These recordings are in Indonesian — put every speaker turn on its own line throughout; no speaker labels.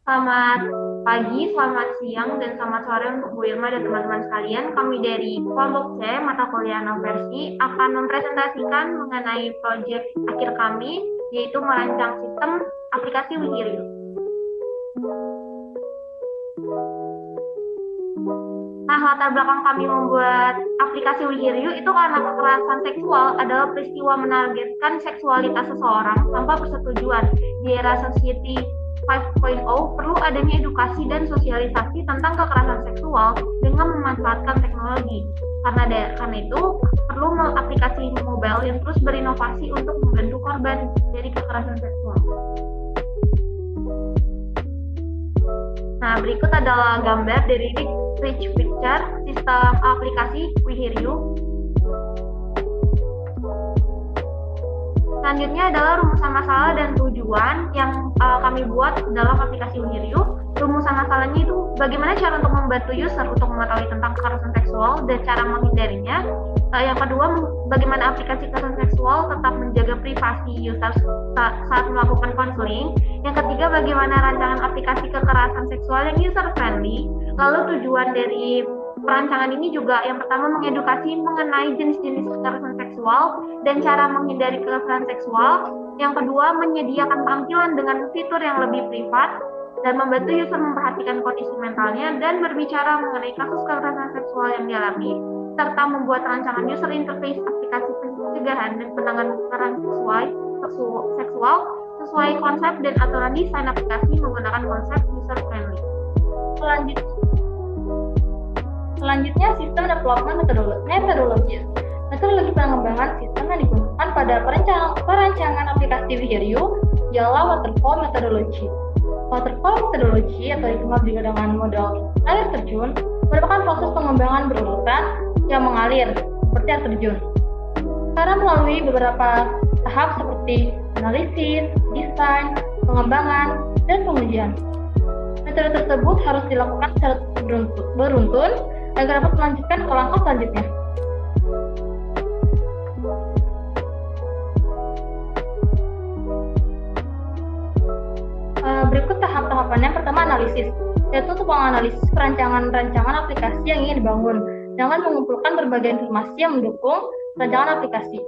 Selamat pagi, selamat siang, dan selamat sore untuk Bu Irma dan teman-teman sekalian. Kami dari kelompok C, mata kuliah Noversi, akan mempresentasikan mengenai proyek akhir kami, yaitu merancang sistem aplikasi Wihiryu. Nah, latar belakang kami membuat aplikasi Wihiryu itu karena kekerasan seksual adalah peristiwa menargetkan seksualitas seseorang tanpa persetujuan. Di era society 5.0 perlu adanya edukasi dan sosialisasi tentang kekerasan seksual dengan memanfaatkan teknologi. Karena itu perlu aplikasi mobile yang terus berinovasi untuk membantu korban dari kekerasan seksual. Nah, berikut adalah gambar dari Rich Picture sistem aplikasi Wihiryu. Selanjutnya adalah rumusan masalah dan tujuan yang kami buat dalam aplikasi Wihiryu. Rumusan masalahnya itu bagaimana cara untuk membantu user untuk mengetahui tentang kekerasan seksual dan cara menghindarinya. Yang kedua, bagaimana aplikasi kekerasan seksual tetap menjaga privasi user saat melakukan konseling. Yang ketiga, bagaimana rancangan aplikasi kekerasan seksual yang user friendly. Lalu tujuan dari perancangan ini juga yang pertama mengedukasi mengenai jenis-jenis kekerasan seksual dan cara menghindari kekerasan seksual. Yang kedua, menyediakan tampilan dengan fitur yang lebih privat dan membantu user memperhatikan kondisi mentalnya dan berbicara mengenai kasus kekerasan seksual yang dialami, serta membuat rancangan user interface aplikasi pencegahan dan penanganan kekerasan seksual sesuai konsep dan aturan desain aplikasi menggunakan konsep user friendly.
Selanjutnya, sistem development methodology. Metodologi pengembangan sistem yang digunakan pada perancangan aplikasi Wihiryu ialah waterfall methodology. Waterfall methodology atau dikenal juga dengan model air terjun merupakan proses pengembangan berurutan yang mengalir seperti air terjun. Cara melalui beberapa tahap seperti analisis, desain, pengembangan, dan pengujian. Metode tersebut harus dilakukan secara beruntun agar dapat melanjutkan ke langkah selanjutnya. Berikut tahap-tahapannya. Pertama, analisis, yaitu untuk menganalisis rancangan aplikasi yang ingin dibangun dengan mengumpulkan berbagai informasi yang mendukung rancangan aplikasi.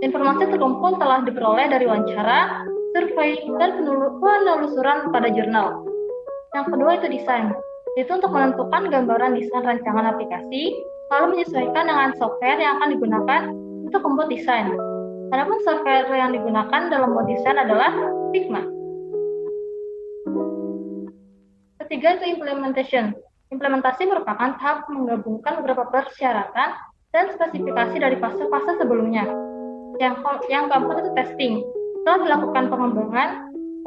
Informasi terkumpul telah diperoleh dari wawancara, survei, dan penelusuran pada jurnal. Yang kedua itu desain, yaitu untuk menentukan gambaran desain rancangan aplikasi, lalu menyesuaikan dengan software yang akan digunakan untuk membuat desain. Adapun software yang digunakan dalam membuat desain adalah Figma. Ketiga itu implementation. Implementasi merupakan tahap menggabungkan beberapa persyaratan dan spesifikasi dari fase-fase sebelumnya. Yang keempat itu testing. Setelah dilakukan pengembangan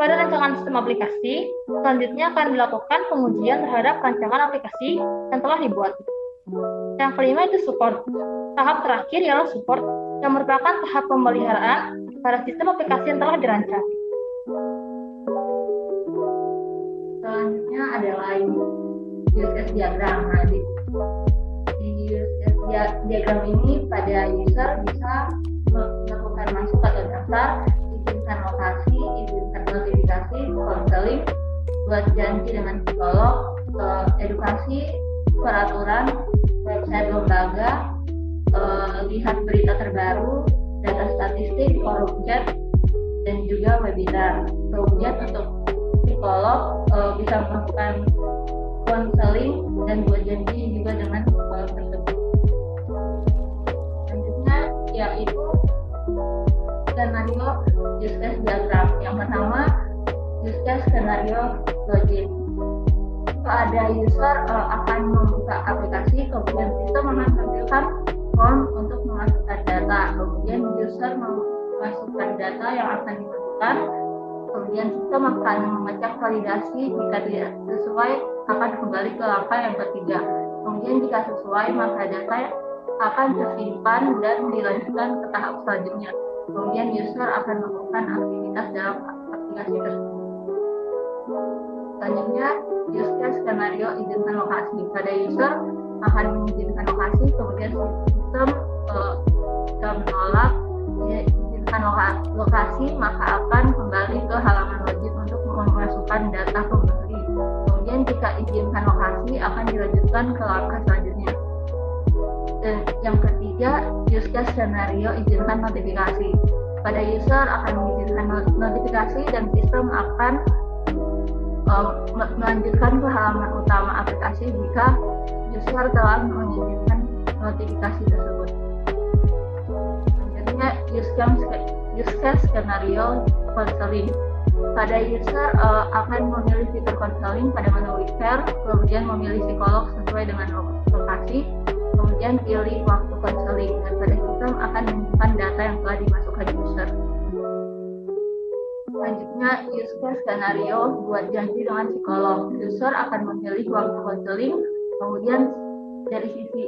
pada rancangan sistem aplikasi, selanjutnya akan dilakukan pengujian terhadap rancangan aplikasi yang telah dibuat. Yang kelima itu support. Tahap terakhir ialah support, yang merupakan tahap pemeliharaan pada sistem aplikasi yang telah dirancang.
Selanjutnya adalah use case diagram. Nah, di use case diagram ini pada user bisa melakukan masuk atau daftar, izinkan lokasi, izinkan notifikasi, konseling, buat janji dengan psikolog, edukasi, peraturan, website lembaga, lihat berita terbaru, data statistik, forum chat, dan juga webinar. Kemudian untuk psikolog bisa melakukan konseling dan buat janji juga dengan psikolog tersebut. Selanjutnya yaitu skenario use case diagram. Yang pertama, use case skenario login. Ada user akan membuka aplikasi, kemudian sistem akan menampilkan form untuk memasukkan data. Kemudian user memasukkan data yang akan dimasukkan. Kemudian sistem akan mengecek validasi, jika tidak sesuai akan kembali ke langkah yang ketiga. Kemudian jika sesuai maka data akan tersimpan dan dilanjutkan ke tahap selanjutnya. Kemudian user akan melakukan aktivitas dalam aplikasi tersebut. Selanjutnya use case skenario izinkan lokasi. Pada user akan mengizinkan lokasi, kemudian sistem jika menolak izinkan lokasi, maka akan kembali ke halaman wajib untuk memasukkan data pembeli. lanjutkan ke langkah selanjutnya. Dan yang ketiga, use case skenario izinkan notifikasi. Pada user akan mengizinkan notifikasi dan sistem akan melanjutkan ke halaman utama aplikasi jika user telah mengizinkan notifikasi tersebut. Selanjutnya, use case skenario counseling. Pada user akan memilih fitur counseling pada menu care, kemudian memilih psikolog sesuai dengan lokasi, kemudian pilih waktu counseling, dan pada sistem akan menyimpan data yang telah dimasukkan user. Selanjutnya, use case skenario buat janji dengan psikolog. User akan memilih waktu counseling, kemudian dari sisi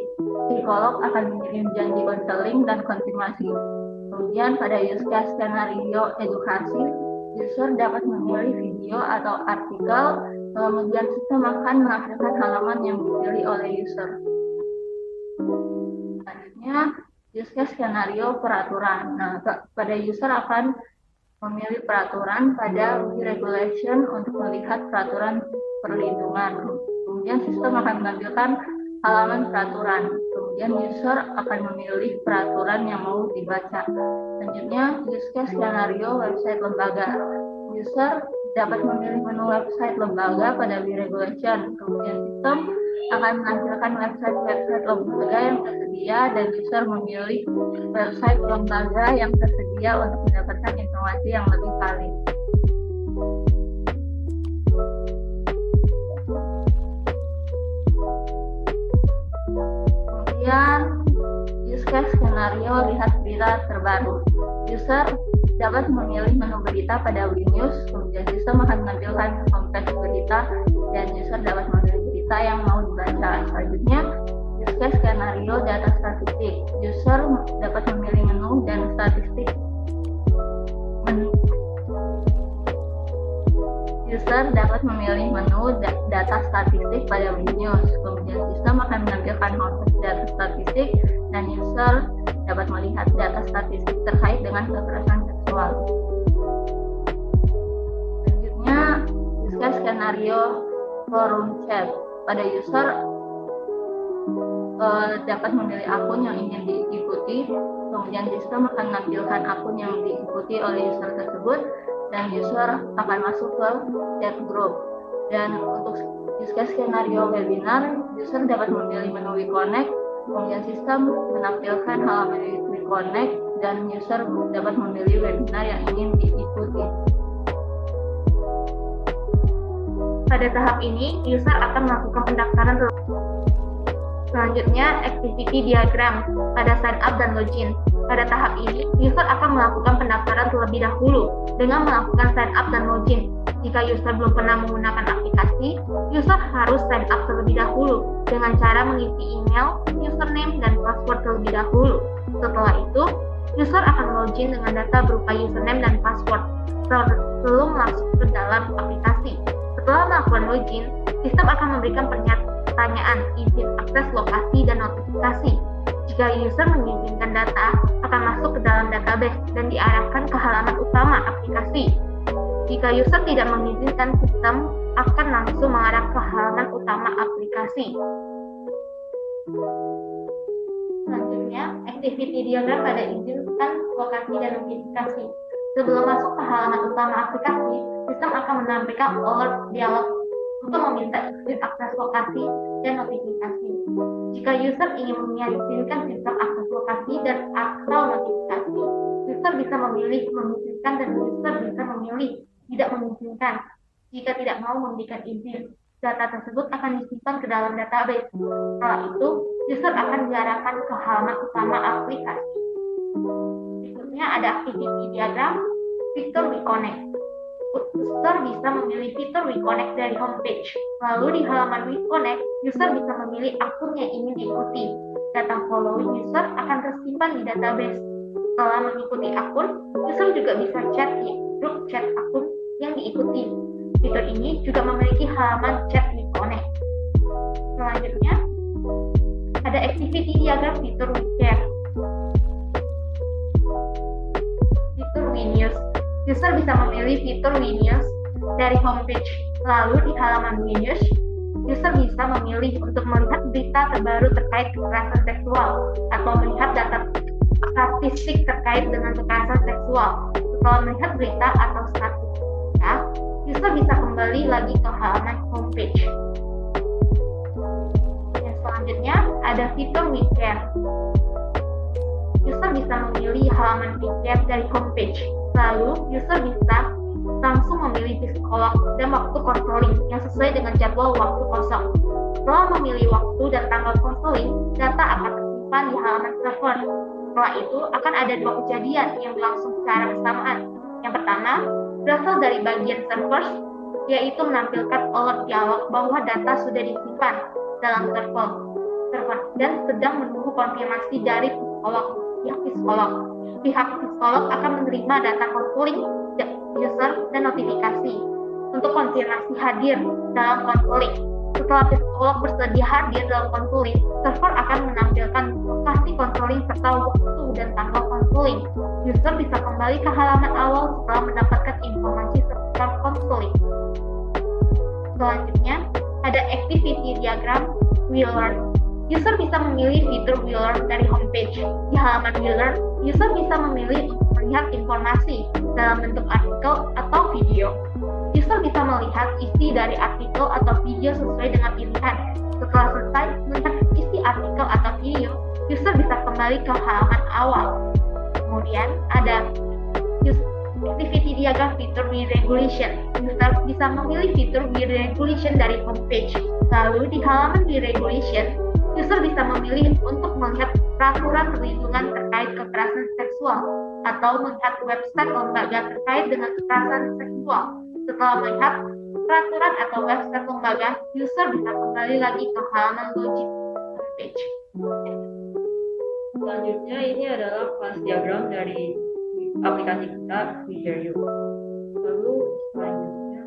psikolog akan mengirim janji counseling dan konfirmasi. Kemudian pada use case skenario edukasi, user dapat memilih video atau artikel, kemudian sistem akan menampilkan halaman yang dipilih oleh user. Selanjutnya, use case skenario peraturan. Nah, pada user akan memilih peraturan pada regulation untuk melihat peraturan perlindungan. Kemudian sistem akan menampilkan halaman peraturan. Kemudian user akan memilih peraturan yang mau dibaca. Selanjutnya, use case skenario website lembaga. User dapat memilih menu website lembaga pada regulation. Kemudian sistem akan menampilkan website lembaga yang tersedia dan user memilih website lembaga yang tersedia untuk mendapatkan informasi yang lebih valid. Kemudian use case skenario lihat berita terbaru. User dapat memilih menu berita pada WeNews, kemudian sistem akan menampilkan homepage berita dan user dapat memilih berita yang mau dibaca. Selanjutnya, use case skenario data statistik. User dapat memilih menu dan statistik. User dapat memilih menu data statistik pada WeNews, kemudian sistem akan menampilkan homepage data statistik dan user dapat melihat data statistik terkait dengan kekerasan seksual. Selanjutnya, use case skenario forum chat. Pada user dapat memilih akun yang ingin diikuti, kemudian sistem akan menampilkan akun yang diikuti oleh user tersebut, dan user akan masuk ke chat group. Dan untuk use case skenario webinar, user dapat memilih menu WeConnect, kemudian sistem menampilkan halaman WeConnect dan user dapat memilih webinar yang ingin diikuti.
Pada tahap ini, user akan melakukan pendaftaran. Selanjutnya, activity diagram pada sign up dan login. Pada tahap ini, user akan melakukan pendaftaran terlebih dahulu dengan melakukan sign up dan login. Jika user belum pernah menggunakan aplikasi, user harus sign up terlebih dahulu dengan cara mengisi email, username, dan password terlebih dahulu. Setelah itu, user akan login dengan data berupa username dan password sebelum masuk ke dalam aplikasi. Setelah melakukan login, sistem akan memberikan pertanyaan izin akses lokasi dan notifikasi. Jika user mengizinkan data, akan masuk ke dalam database dan diarahkan ke halaman utama aplikasi. Jika user tidak mengizinkan, sistem akan langsung mengarah ke halaman utama aplikasi. Selanjutnya, activity diagram pada izinkan lokasi dan notifikasi. Sebelum masuk ke halaman utama aplikasi, sistem akan menampilkan alert dialog untuk meminta izin akses lokasi dan notifikasi. Jika user ingin mengizinkan sistem akses lokasi dan atau notifikasi, user bisa memilih mengizinkan dan user bisa memilih tidak mengizinkan. Jika tidak mau memberikan izin, data tersebut akan disimpan ke dalam database. Setelah itu, user akan diarahkan ke halaman utama aplikasi. Berikutnya ada activity diagram, fitur WeConnect. User bisa memilih fitur WeConnect dari homepage. Lalu di halaman WeConnect, user bisa memilih akun yang ingin diikuti. Data following user akan tersimpan di database. Setelah mengikuti akun, user juga bisa chat di grup chat akun yang diikuti. Fitur ini juga memiliki halaman chat WeConnect. Selanjutnya, ada activity diagram fitur WeCare. Fitur WeNews. User bisa memilih fitur WeNews dari homepage. Lalu di halaman WeNews, User bisa memilih untuk melihat berita terbaru terkait kekerasan seksual atau melihat data statistik terkait dengan kekerasan seksual. Setelah melihat berita atau statistiknya, user bisa kembali lagi ke halaman homepage. Yang selanjutnya ada fitur WeCare. User bisa memilih halaman WeCare dari homepage. Lalu, user bisa langsung memilih psikolog dan waktu konseling yang sesuai dengan jadwal waktu kosong. Setelah memilih waktu dan tanggal konseling, data akan tersimpan di halaman server. Setelah itu, akan ada 2 kejadian yang berlangsung secara bersamaan. Yang pertama, berasal dari bagian server, yaitu menampilkan alert dialog bahwa data sudah disimpan dalam server dan sedang menunggu konfirmasi dari psikolog. Pihak psikolog akan menerima data konseling user dan notifikasi untuk konfirmasi hadir dalam konseling. Setelah psikolog bersedia hadir dalam konseling, server akan menampilkan lokasi konseling serta waktu dan tanggal konseling. User bisa kembali ke halaman awal setelah mendapatkan informasi seputar konseling. Selanjutnya, ada activity diagram WeLearn. User bisa memilih fitur WeLearn dari homepage. Di halaman WeLearn, user bisa memilih untuk melihat informasi dalam bentuk artikel atau video. User bisa melihat isi dari artikel atau video sesuai dengan pilihan. Setelah selesai melihat isi artikel atau video, user bisa kembali ke halaman awal. Kemudian ada activity diagram fitur WeRegulation. User bisa memilih fitur WeRegulation dari homepage. Lalu di halaman WeRegulation, user bisa memilih untuk melihat peraturan perlindungan terkait kekerasan seksual atau melihat website lembaga terkait dengan kekerasan seksual. Setelah melihat peraturan atau website lembaga, user bisa kembali lagi ke halaman login homepage.
Selanjutnya ini adalah kelas diagram dari aplikasi kita WeHearYou. Lalu selanjutnya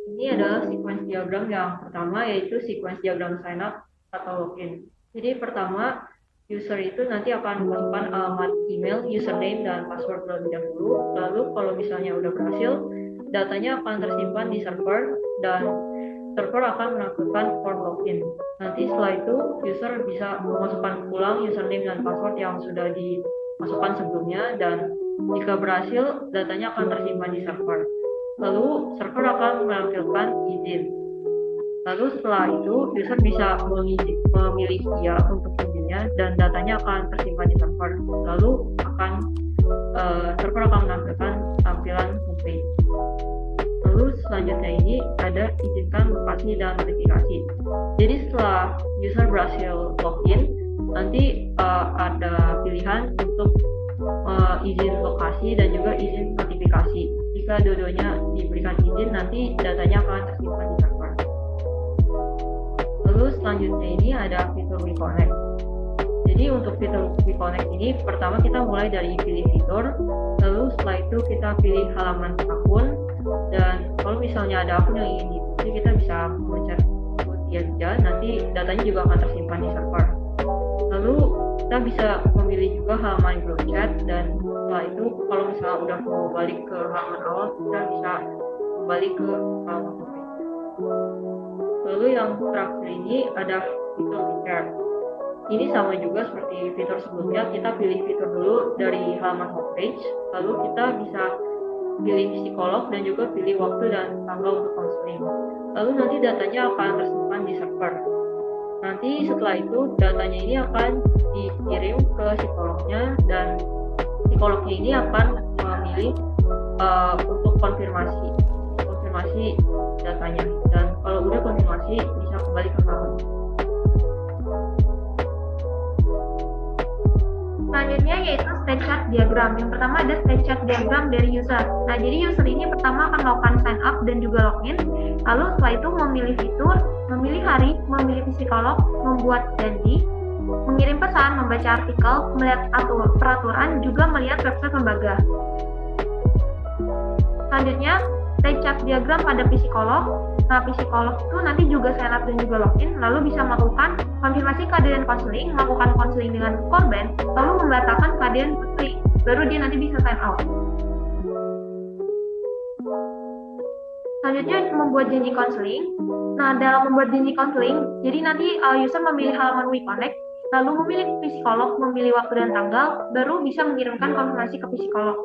ini adalah sequence diagram yang pertama, yaitu sequence diagram sign up atau login. Jadi pertama, user itu nanti akan memasukkan alamat email, username, dan password terlebih dahulu. Lalu kalau misalnya udah berhasil, datanya akan tersimpan di server dan server akan menampilkan form login. Nanti setelah itu, user bisa memasukkan ulang username dan password yang sudah dimasukkan sebelumnya, dan jika berhasil, datanya akan tersimpan di server. Lalu server akan menampilkan izin. Lalu setelah itu, user bisa memilih iya untuk izinnya dan datanya akan tersimpan di server. Lalu server akan menampilkan tampilan homepage. Lalu selanjutnya ini ada izinkan lokasi dan notifikasi. Jadi setelah user berhasil login, nanti ada pilihan untuk izin lokasi dan juga izin notifikasi. Jika dua-duanya diberikan izin, nanti datanya akan tersimpan di server. Lalu selanjutnya ini ada fitur WeConnect. Jadi untuk fitur WeConnect ini, pertama kita mulai dari pilih fitur, lalu setelah itu kita pilih halaman akun, dan kalau misalnya ada akun yang ingin diikuti, kita bisa mencari ikuti aja, nanti datanya juga akan tersimpan di server. Lalu kita bisa memilih juga halaman group chat, dan setelah itu kalau misalnya udah mau balik ke halaman awal, kita bisa kembali ke halaman homepage. Lalu yang terakhir ini ada fitur WeCare. Ini sama juga seperti fitur sebelumnya, kita pilih fitur dulu dari halaman homepage, lalu kita bisa pilih psikolog dan juga pilih waktu dan tanggal untuk konseling. Lalu nanti datanya akan tersimpan di server. Nanti setelah itu datanya ini akan dikirim ke psikolognya, dan psikolognya ini akan memilih untuk konfirmasi datanya, dan kalau udah konfirmasi bisa kembali ke halaman.
Selanjutnya yaitu state chart diagram. Yang pertama ada state chart diagram dari user. Nah, jadi user ini pertama akan melakukan sign up dan juga login. Lalu setelah itu memilih fitur, memilih hari, memilih psikolog, membuat janji, mengirim pesan, membaca artikel, melihat peraturan, juga melihat website lembaga. Selanjutnya state chart diagram pada psikolog. Nah, psikolog itu nanti juga sign up dan juga login, lalu bisa melakukan konfirmasi kehadiran konseling, melakukan konseling dengan korban, lalu membatalkan kehadiran putri, baru dia nanti bisa sign out. Selanjutnya membuat janji konseling. Nah, dalam membuat janji konseling, jadi nanti user memilih halaman WeConnect, lalu memilih psikolog, memilih waktu dan tanggal, baru bisa mengirimkan konfirmasi ke psikolog.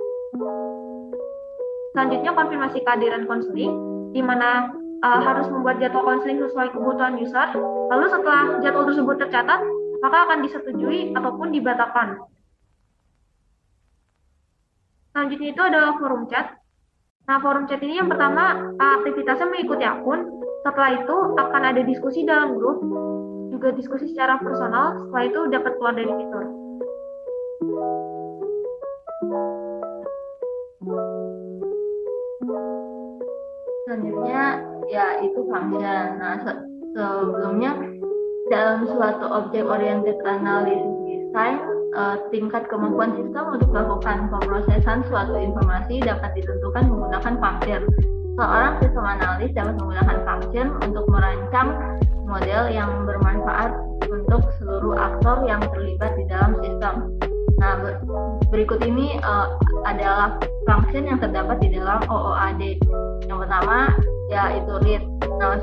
Selanjutnya konfirmasi kehadiran konseling, di mana harus membuat jadwal konseling sesuai kebutuhan user. Lalu setelah jadwal tersebut tercatat, maka akan disetujui ataupun dibatalkan. Selanjutnya itu adalah forum chat. Nah, forum chat ini yang pertama aktivitasnya mengikuti akun. Setelah itu akan ada diskusi dalam grup, juga diskusi secara personal. Setelah itu dapat keluar dari fitur.
Selanjutnya ya itu function. Nah, sebelumnya dalam suatu object oriented analysis design, tingkat kemampuan sistem untuk melakukan pemrosesan suatu informasi dapat ditentukan menggunakan function. Seorang sistem analis dapat menggunakan function untuk merancang model yang bermanfaat untuk seluruh aktor yang terlibat di dalam sistem. Nah, berikut ini adalah function yang terdapat di dalam OOAD. Yang pertama yaitu read. Nah,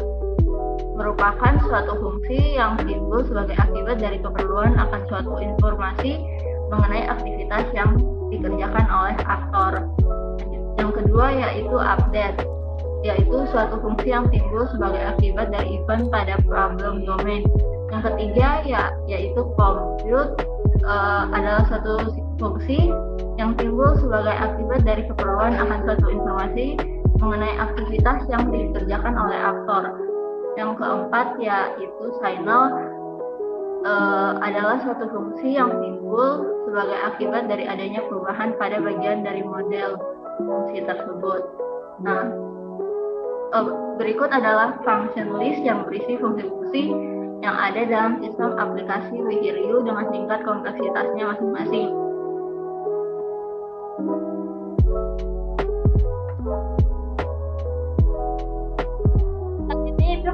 merupakan suatu fungsi yang timbul sebagai akibat dari keperluan akan suatu informasi mengenai aktivitas yang dikerjakan oleh aktor. Yang kedua yaitu update, yaitu suatu fungsi yang timbul sebagai akibat dari event pada problem domain. Yang ketiga yaitu compute, adalah suatu fungsi yang timbul sebagai akibat dari keperluan akan suatu informasi mengenai aktivitas yang dikerjakan oleh aktor. Yang keempat yaitu signal, adalah suatu fungsi yang timbul sebagai akibat dari adanya perubahan pada bagian dari model fungsi tersebut. Nah, berikut adalah function list yang berisi fungsi-fungsi yang ada dalam sistem aplikasi WeHearU dengan tingkat kompleksitasnya masing-masing.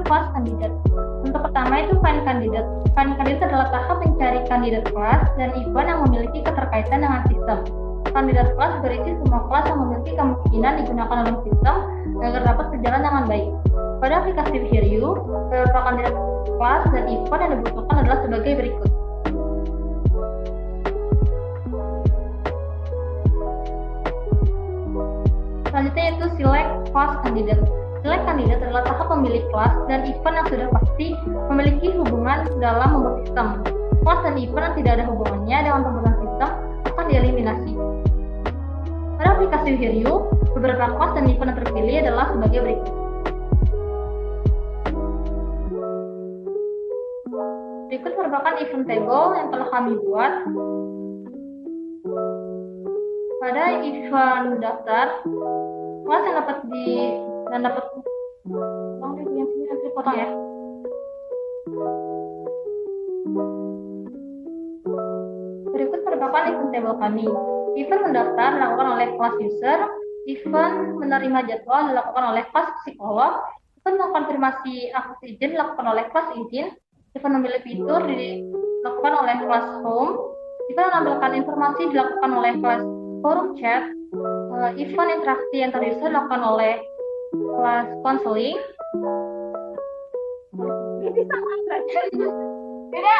Kelas kandidat. Untuk pertama itu find kandidat. Find kandidat adalah tahap mencari kandidat kelas dan event yang memiliki keterkaitan dengan sistem. Kandidat kelas berisi semua kelas yang memiliki kemungkinan digunakan dalam sistem agar dapat berjalan dengan baik. Pada aplikasi WeHearU, beberapa kandidat kelas dan event yang dibutuhkan adalah sebagai berikut. Selanjutnya itu select kelas kandidat. Select kandidat adalah tahap memilih kelas dan event yang sudah pasti memiliki hubungan dalam membuat sistem. Kelas dan event yang tidak ada hubungannya dengan pembuatan sistem akan dieliminasi. Pada aplikasi WeHearU, beberapa kelas dan event yang terpilih adalah sebagai berikut. Berikut merupakan event table yang telah kami buat. Pada event daftar, kelas yang dapat potong ya. Berikut merupakan event table kami. Event mendaftar dilakukan oleh kelas user, event menerima jadwal dilakukan oleh kelas psikolog, event mengkonfirmasi akses izin dilakukan oleh kelas izin, event memilih fitur dilakukan oleh kelas home, event menampilkan informasi dilakukan oleh kelas forum chat, event interaksi antar user dilakukan oleh kelas counseling. Ini sama saja. Beda.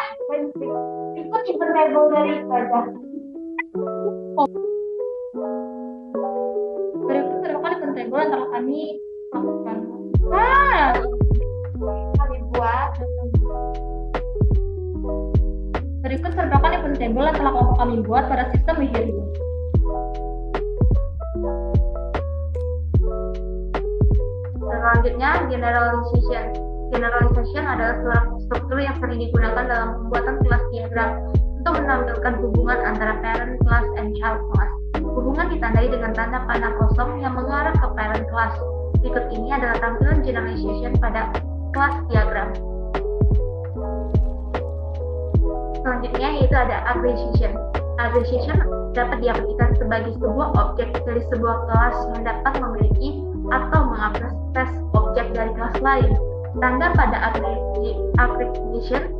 Ikut event table dari wajah. Berikut merupakan event table yang telah kami lakukan. Kami buat. Berikut merupakan event table yang telah kami buat pada sistem WeHearU.
Selanjutnya, generalization. Generalization adalah struktur yang sering digunakan dalam pembuatan kelas diagram untuk menampilkan hubungan antara parent class and child class. Hubungan ditandai dengan tanda panah kosong yang mengarah ke parent class. Berikut ini adalah tampilan generalization pada kelas diagram. Selanjutnya yaitu ada aggregation. Aggregation dapat diartikan sebagai sebuah objek dari sebuah kelas yang dapat memiliki atau mengakses objek dari kelas lain. Tanda pada aggregation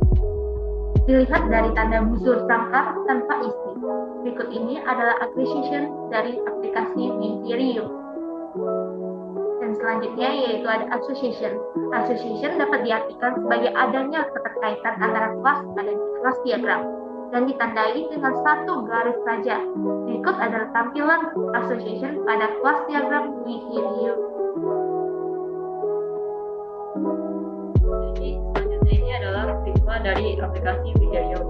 dilihat dari tanda busur sangkar tanpa isi. Berikut ini adalah aggregation dari aplikasi WeHearU. Dan selanjutnya yaitu ada association. Association dapat diartikan sebagai adanya keterkaitan antara kelas pada kelas diagram dan ditandai dengan satu garis saja. Berikut adalah tampilan association pada kelas diagram We Hear You.
Jadi selanjutnya ini adalah prisma dari aplikasi We Hear You.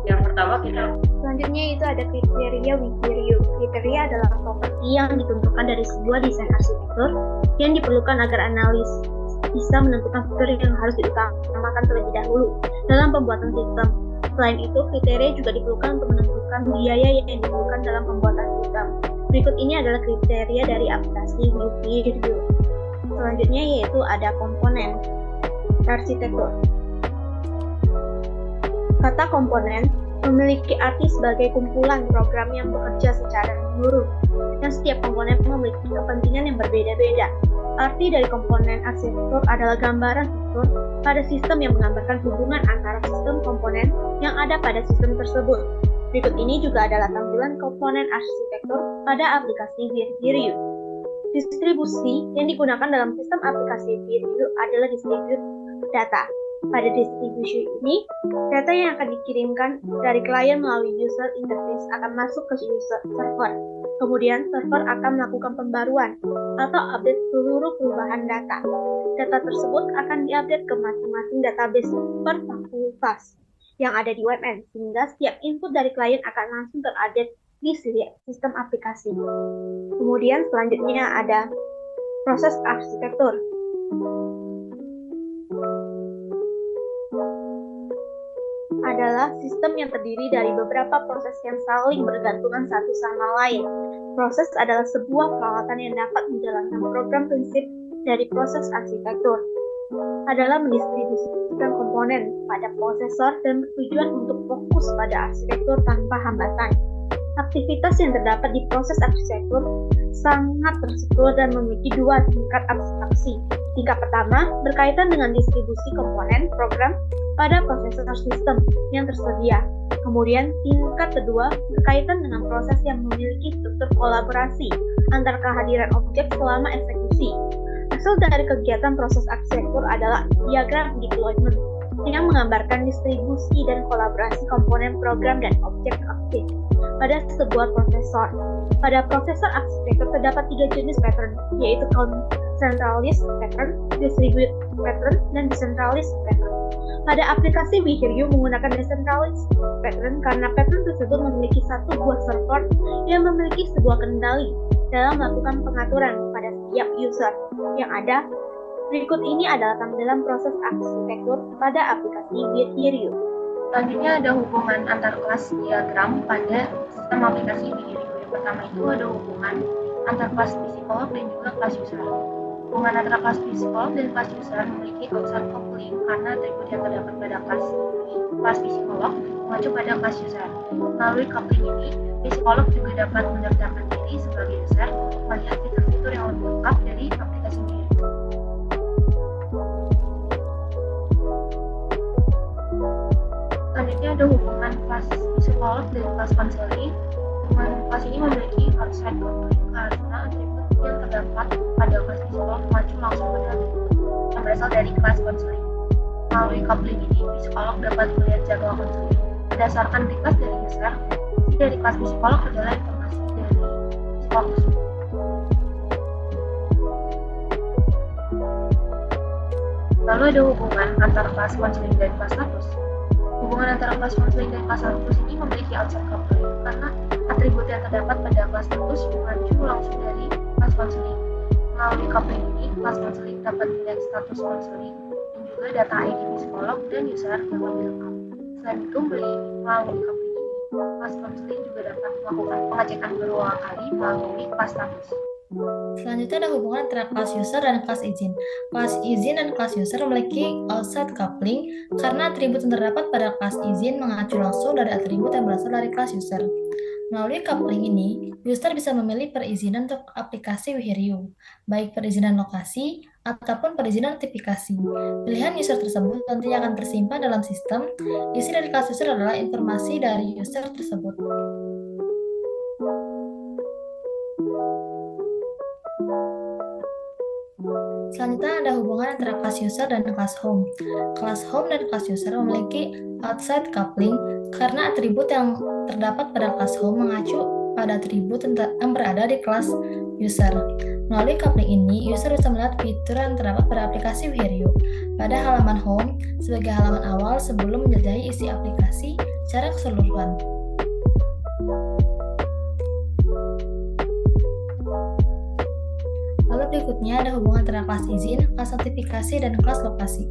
Yang pertama kita
Selanjutnya itu ada kriteria We Hear You. Kriteria adalah properti yang ditentukan dari sebuah desain arsitektur yang diperlukan agar analis bisa menentukan fitur yang harus diutamakan terlebih dahulu dalam pembuatan sistem. Selain itu, kriteria juga diperlukan untuk menentukan biaya yang diperlukan dalam pembuatan sistem. Berikut ini adalah kriteria dari aplikasi We Hear You. Selanjutnya yaitu ada komponen arsitektur. Kata komponen memiliki arti sebagai kumpulan program yang bekerja secara menyeluruh, dan setiap komponen memiliki kepentingan yang berbeda-beda. Arti dari komponen arsitektur adalah gambaran fitur pada sistem yang menggambarkan hubungan antara sistem komponen yang ada pada sistem tersebut. Berikut ini juga adalah tampilan komponen arsitektur pada aplikasi We Hear You. Distribusi yang digunakan dalam sistem aplikasi We Hear You adalah distribute data. Pada distribusi ini, data yang akan dikirimkan dari klien melalui user interface akan masuk ke user server. Kemudian, server akan melakukan pembaruan atau update seluruh perubahan data. Data tersebut akan diupdate ke masing-masing database per fakultas yang ada di WebM, sehingga setiap input dari klien akan langsung terupdate di sistem aplikasi. Kemudian, selanjutnya ada proses arsitektur. Adalah sistem yang terdiri dari beberapa proses yang saling bergantungan satu sama lain. Proses adalah sebuah peralatan yang dapat menjalankan program prinsip dari proses arsitektur. Adalah mendistribusikan komponen pada prosesor dan bertujuan untuk fokus pada arsitektur tanpa hambatan. Aktivitas yang terdapat di proses arsitektur sangat terstruktur dan memiliki dua tingkat abstraksi. Tingkat pertama berkaitan dengan distribusi komponen program pada prosesor sistem yang tersedia. Kemudian tingkat kedua berkaitan dengan proses yang memiliki struktur kolaborasi antar kehadiran objek selama eksekusi. Hasil dari kegiatan proses arsitektur adalah diagram deployment yang menggambarkan distribusi dan kolaborasi komponen program dan objek aktif pada sebuah prosesor. Pada prosesor arsitektur terdapat 3 jenis pattern, yaitu centralized pattern, distributed pattern, dan decentralized pattern. Pada aplikasi We Hear You menggunakan decentralized pattern karena pattern tersebut memiliki satu buah server yang memiliki sebuah kendali dalam melakukan pengaturan pada setiap user yang ada. Berikut ini adalah tampilan proses arsitektur pada aplikasi We Hear You.
Selanjutnya ada hubungan antar kelas diagram pada sistem aplikasi We Hear You. Yang pertama itu ada hubungan antar kelas psikolog dan juga kelas user. Hubungan antara kelas psikolog dan kelas user memiliki outside coupling karena atribut yang terdapat pada kelas psikolog mengacu pada kelas user. Melalui coupling ini, psikolog juga dapat mendaftarkan diri sebagai user untuk melihat fitur-fitur yang lebih lengkap dari aplikasi We Hear You. Selanjutnya ada hubungan kelas psikolog dan kelas konseling. Hubungan kelas ini memiliki outside coupling karena atribut yang terdapat pada kelas psikolog mengacu langsung pada atribut yang berasal dari kelas konseling. Melalui coupling ini, psikolog dapat melihat jadwal konseling berdasarkan request dari user. Isi dari kelas psikolog adalah informasi dari psikolog tersebut. Lalu ada hubungan antara kelas konseling dan kelas status. Hubungan antara kelas konseling dan kelas status ini memiliki outside coupling karena atribut yang terdapat pada kelas status mengacu langsung dari kelas konseling. Melalui coupling ini, kelas konseling dapat melihat status konseling dan juga data ID psikolog dan user yang lebih lengkap. Selain itu, melalui coupling ini, kelas konseling juga dapat melakukan pengecekan berulang kali melalui kelas status.
Selanjutnya ada hubungan antara kelas user dan kelas izin. Kelas izin dan kelas user memiliki outside coupling karena atribut yang terdapat pada kelas izin mengacu langsung dari atribut yang berasal dari kelas user. Melalui coupling ini, user bisa memilih perizinan untuk aplikasi We Hear You, baik perizinan lokasi ataupun perizinan notifikasi. Pilihan user tersebut nantinya akan tersimpan dalam sistem. Isi dari kelas user adalah informasi dari user tersebut. Selanjutnya ada hubungan antara class user dan class home. Class home dan class user memiliki outside coupling karena atribut yang terdapat pada class home mengacu pada atribut yang berada di class user. Melalui coupling ini, user bisa melihat fitur yang terdapat pada aplikasi WeHear.U pada halaman home sebagai halaman awal sebelum menjelajahi isi aplikasi secara keseluruhan. Lalu berikutnya ada hubungan antara kelas izin, kelas notifikasi, dan kelas lokasi.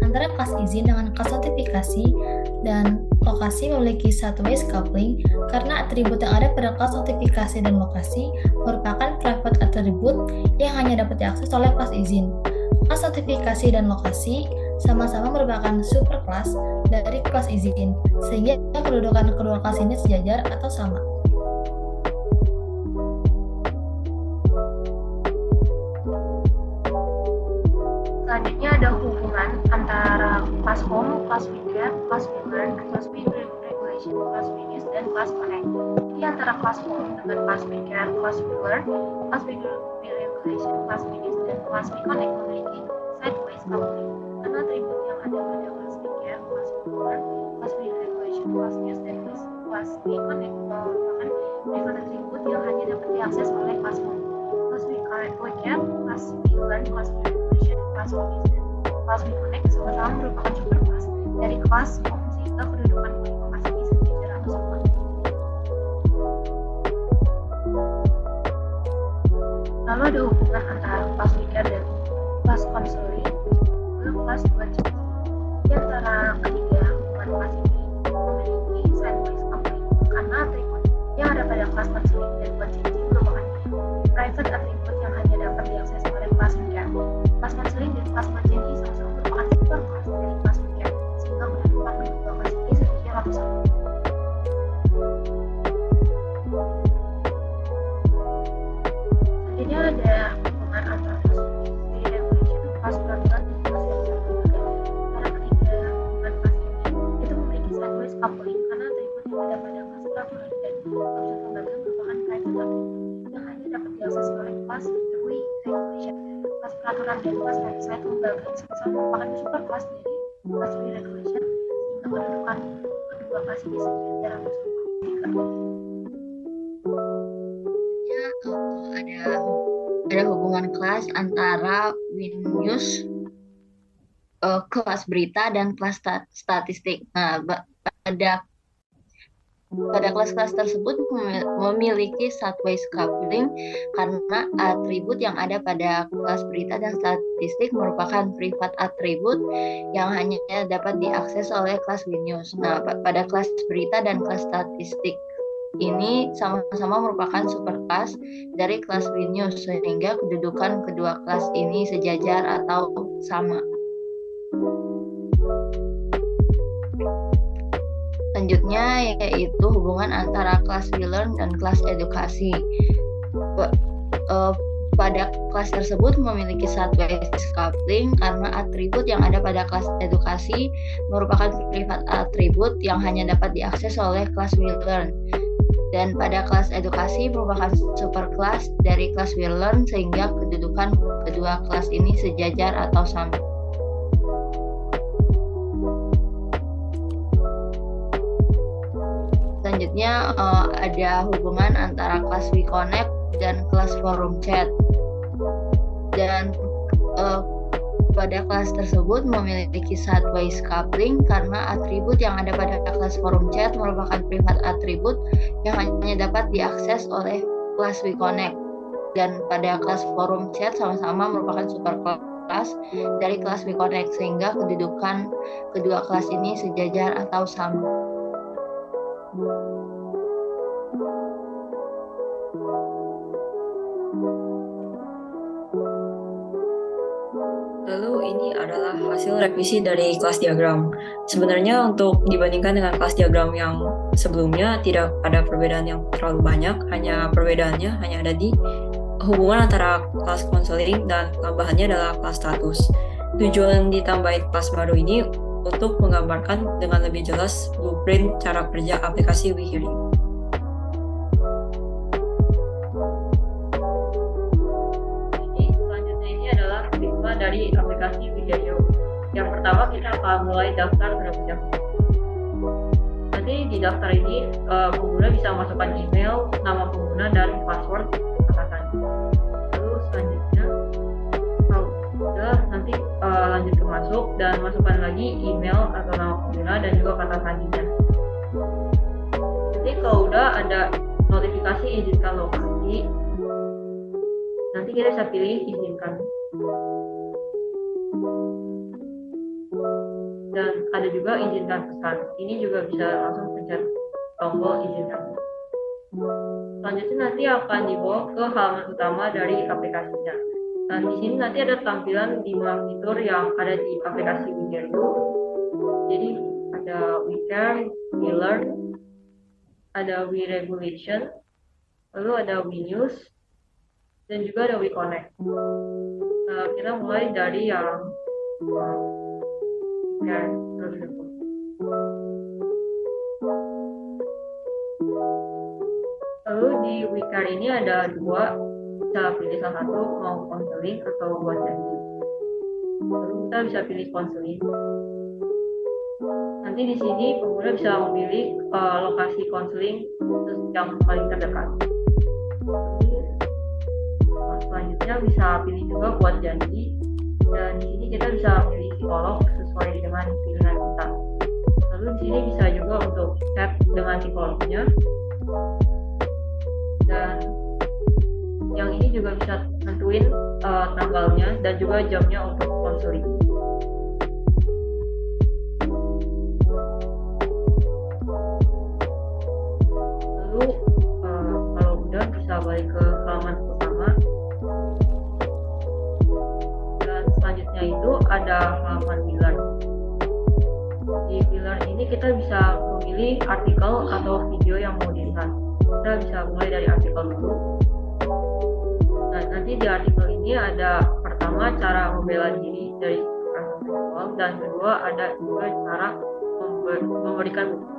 Antara kelas izin dengan kelas notifikasi dan lokasi memiliki sideways coupling karena atribut yang ada pada kelas notifikasi dan lokasi merupakan private attribute yang hanya dapat diakses oleh kelas izin. Kelas notifikasi dan lokasi sama-sama merupakan superclass dari kelas izin, sehingga kedudukan kedua kelas ini sejajar atau sama.
Selanjutnya ada hubungan antara class home, class figure, class figure, class figure regulation, class figures, dan class connect. Jadi antara class home dengan class figure, class figure regulation, class figures, dan class connect memiliki sideways coupling karena atribut yang ada pada class figure, class figure regulation, class figures, dan class connect merupakan private atribut yang hanya dapat diakses oleh class home. Class figure, class figure, class regulation, class figures, dan class connect sama-sama merupakan superclass dari kelas home sehingga kedudukan kelima kelas ini sejajar atau sama. Lalu ada hubungan antara kelas figure dan kelas konsolid ke kelas budget. Di antara ketiga hubungan kelas ini memiliki sideways coupling karena atribut yang ada pada kelas konsolid dan budget merupakan private atribut yang hanya dapat diakses oleh kelas figure. Kelas konsolid dan kelas budget sama-sama merupakan superclass dari kelas figure sehingga kedudukan kedua kelas ini sejajar atau sama. Selanjutnya ada hubungan antara kelas regulation, kelas peraturan, dan kelas yang antara ketiga hubungan kelas ini itu memiliki sideways coupling karena atribut yang ada pada kelas peraturan dan kelas lembaga merupakan private atribut yang hanya dapat diakses oleh kelas regulation. Kelas peraturan dan kelas website lembaga sama-sama merupakan superclass dari kelas regulation sehingga kedudukan kedua kelas ini sejajar atau sama.
Ada hubungan kelas antara WinNews, kelas berita, dan kelas statistik. Nah, pada kelas-kelas tersebut memiliki sideways coupling karena atribut yang ada pada kelas berita dan statistik merupakan private atribut yang hanya dapat diakses oleh kelas WinNews. Nah, pada kelas berita dan kelas statistik ini sama-sama merupakan superclass dari kelas WinNews sehingga kedudukan kedua kelas ini sejajar atau sama. Selanjutnya yaitu hubungan antara kelas WeLearn dan kelas edukasi. Pada kelas tersebut memiliki sideways coupling karena atribut yang ada pada kelas edukasi merupakan private atribut yang hanya dapat diakses oleh kelas WeLearn. Dan pada kelas edukasi merupakan superclass dari kelas WeLearn sehingga kedudukan kedua kelas ini sejajar atau sama. Selanjutnya ada hubungan antara kelas WeConnect dan kelas forum chat. Dan pada kelas tersebut memiliki sideways coupling karena atribut yang ada pada kelas forum chat merupakan private atribut yang hanya dapat diakses oleh kelas WeConnect. Dan pada kelas forum chat sama-sama merupakan superclass dari kelas WeConnect sehingga kedudukan kedua kelas ini sejajar atau sama.
Lalu ini adalah hasil revisi dari kelas diagram. Sebenarnya untuk dibandingkan dengan kelas diagram yang sebelumnya tidak ada perbedaan yang terlalu banyak, hanya perbedaannya hanya ada di hubungan antara kelas counseling dan tambahannya adalah kelas status. Tujuan ditambahin kelas baru ini untuk menggambarkan dengan lebih jelas blueprint cara kerja aplikasi WeHear.U. dari aplikasi Wiherio. Yang pertama kita akan mulai daftar terlebih dahulu. Nanti di daftar ini pengguna bisa masukkan email, nama pengguna, dan password kata sandi. Lalu selanjutnya kalau sudah nanti lanjut ke masuk dan masukkan lagi email atau nama pengguna dan juga kata sandinya. Nanti kalau udah ada notifikasi izinkan lokasi, nanti kita bisa pilih izinkan. Dan ada juga izinkan pesan. Ini juga bisa langsung pencet tombol izinkan. Selanjutnya nanti akan dibawa ke halaman utama dari aplikasinya. Nah, di sini nanti ada tampilan 5 fitur yang ada di aplikasi Wiherio. Jadi ada WeCare, WeLearn, ada WeRegulation, lalu ada WeNews, dan juga ada WeConnect. Nah, kita mulai dari yang lalu di WeCare ini ada 2, bisa pilih salah satu, mau konseling atau buat janji. Lalu kita bisa pilih konseling. Nanti di sini pengguna bisa memilih lokasi konseling yang paling terdekat. Selanjutnya bisa pilih juga buat janji, dan di sini kita bisa pilih psikolog sesuai dengan pilihan kita. Lalu di sini bisa juga untuk chat dengan psikolognya, dan yang ini juga bisa tentuin tanggalnya dan juga jamnya untuk konseling. Lalu kalau udah bisa balik ke halaman utama, dan selanjutnya itu ada halaman WeLearn. Di WeLearn ini kita bisa memilih artikel atau video yang mau dilihat. Kita bisa mulai dari artikel dulu. Nah, nanti di artikel ini ada pertama cara membela diri dari kekerasan seksual, dan kedua ada juga cara memberikan bukti.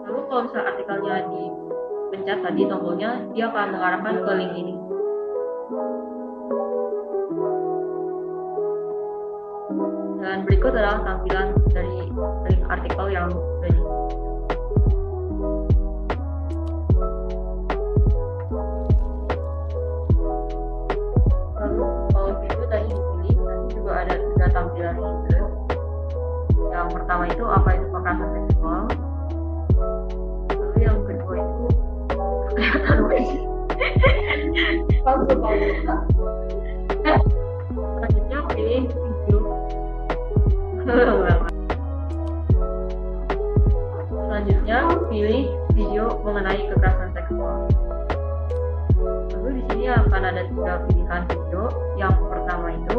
Lalu kalau misalnya artikelnya dipencet tadi tombolnya, dia akan mengarahkan ke link ini. Dan berikut adalah tampilan dari link artikel yang tadi. Lalu kalau video tadi dipilih, nanti juga ada 3 tampilan video. Yang pertama itu apa itu kekerasan seksual. Lalu yang kedua itu kelihatan selanjutnya pilih video. Selanjutnya pilih video mengenai kekerasan seksual. Lalu di sini akan ada 3 pilihan video. Yang pertama itu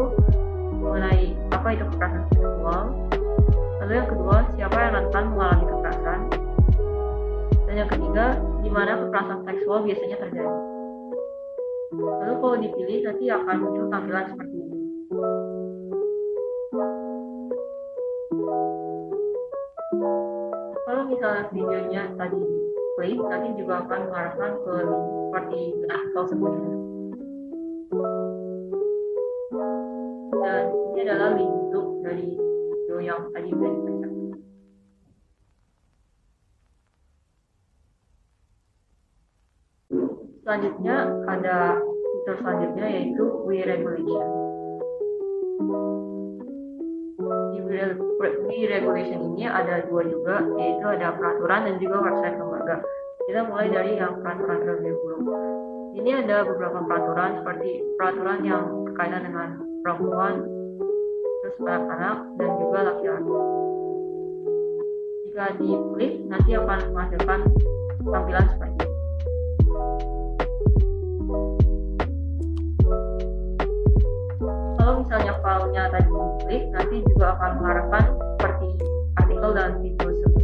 mengenai apa itu kekerasan seksual. Lalu yang kedua, siapa yang rentan mengalami kekerasan. Dan yang ketiga, di mana kekerasan seksual biasanya terjadi. Lalu kalau dipilih nanti akan muncul tampilan seperti ini. Kalau misalnya videonya tadi klik, nanti juga akan mengarahkan ke link seperti artikel sebelumnya. Dan ini adalah link YouTube dari video yang tadi sudah dibaca. Selanjutnya ada fitur selanjutnya yaitu WeRegulation. Di WeRegulation ini ada 2 juga, yaitu ada peraturan dan juga website lembaga. Kita mulai dari yang peraturan terlebih dahulu. Ini ada beberapa peraturan seperti peraturan yang berkaitan dengan perempuan, terus anak-anak, dan juga laki-laki. Jika diklik, nanti akan menghasilkan tampilan seperti ini. Kalau misalnya filenya tadi diklik, nanti juga akan mengarahkan seperti artikel dan video sebuah.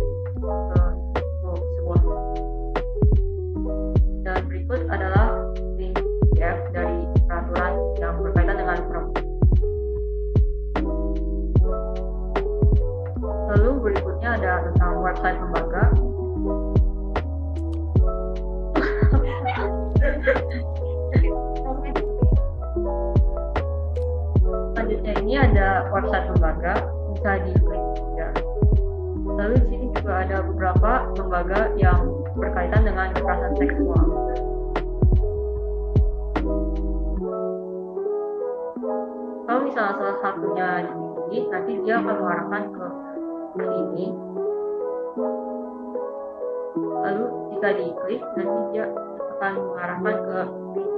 Dan berikut adalah link PDF dari peraturan yang berkaitan dengan perempuan. Lalu berikutnya ada tentang website lembaga. website lembaga bisa diklik juga. Lalu di sini juga ada beberapa lembaga yang berkaitan dengan kekerasan seksual. Kalau misalnya salah satunya dipilih, nanti dia akan mengarahkan ke sini. Lalu jika diklik, nanti dia akan mengarahkan ke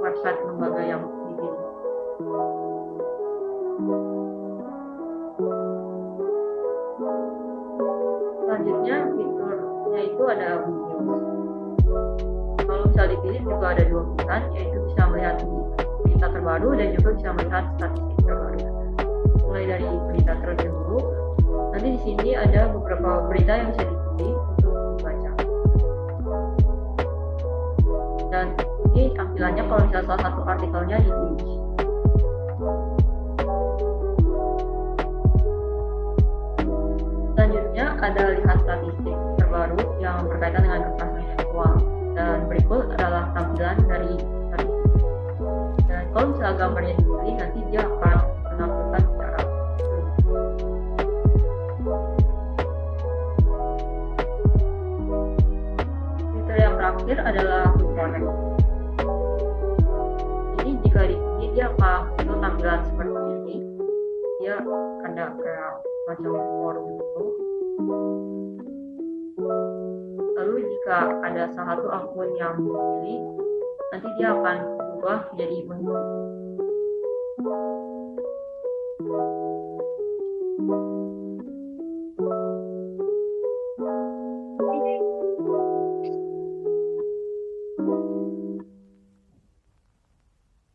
website lembaga yang dipilih. Selanjutnya fiturnya itu ada video. Kalau bisa dipilih juga ada dua pilihan, yaitu bisa melihat berita terbaru dan juga bisa melihat statistik terbaru. Mulai dari berita terlebih dahulu, nanti di sini ada beberapa berita yang bisa dipilih untuk dibaca. Dan ini tampilannya kalau misalnya salah satu artikelnya dipilih. Selanjutnya ada lihat statistik terbaru yang berkaitan dengan kekerasan seksual, dan berikut adalah tampilan dari statistik. Dan kalau misalnya gambarnya dipilih, nanti dia akan menampilkan secara fitur yang terakhir adalah connect. Jadi jika dipilih, dia akan muncul tampilan seperti ini. Dia ada kayak macam forum itu. Lalu jika ada salah satu akun yang dipilih, nanti dia akan berubah menjadi menu.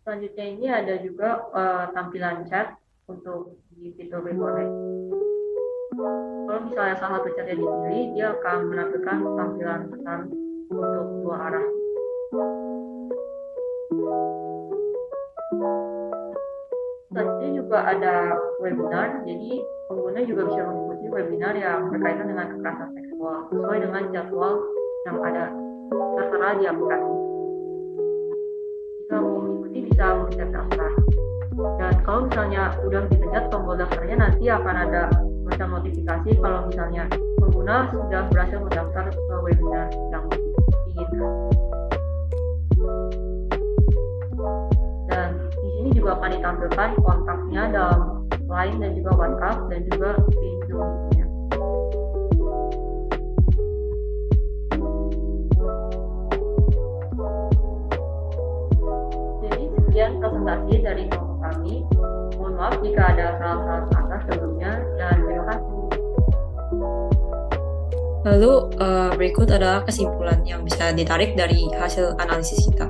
Selanjutnya ini ada juga tampilan chat untuk di fitur reconnect. Kalau misalnya salah satu chatnya dipilih, dia akan menampilkan tampilan pesan untuk dua arah. Selanjutnya juga ada webinar, jadi pengguna juga bisa mengikuti webinar yang berkaitan dengan kekerasan seksual sesuai dengan jadwal yang ada tertera di aplikasi. Jika mau mengikuti bisa mencet daftar. Dan kalau misalnya udah dipencet tombol daftarnya, nanti akan ada macam notifikasi kalau misalnya pengguna sudah berhasil mendaftar ke webinar yang diinginkan. Dan di sini juga akan ditampilkan kontaknya dalam Line dan juga WhatsApp dan juga di Zoom-nya. Jadi sekian presentasi dari kami. Mohon maaf jika ada salah-salah kata sebelumnya, dan terima kasih.
Lalu berikut adalah kesimpulan yang bisa ditarik dari hasil analisis kita.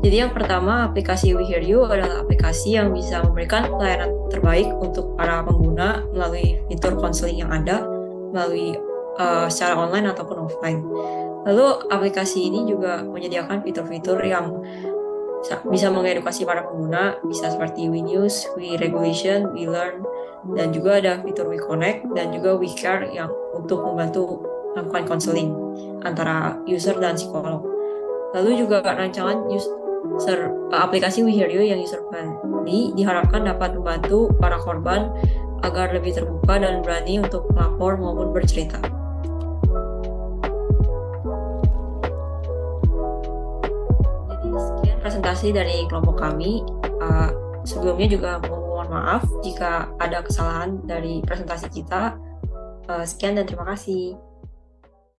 Jadi yang pertama, aplikasi We Hear You adalah aplikasi yang bisa memberikan pelayanan terbaik untuk para pengguna melalui fitur konseling yang ada, melalui secara online ataupun offline. Lalu aplikasi ini juga menyediakan fitur-fitur yang bisa mengedukasi para pengguna, bisa seperti We News, We Regulation, We Learn, dan juga ada fitur We Connect dan juga We Care yang untuk membantu melakukan konseling antara user dan psikolog. Lalu juga rancangan aplikasi We Hear You yang user friendly diharapkan dapat membantu para korban agar lebih terbuka dan berani untuk melapor maupun bercerita. Presentasi dari kelompok kami. Sebelumnya juga mohon maaf jika ada kesalahan dari presentasi kita. Sekian dan terima kasih.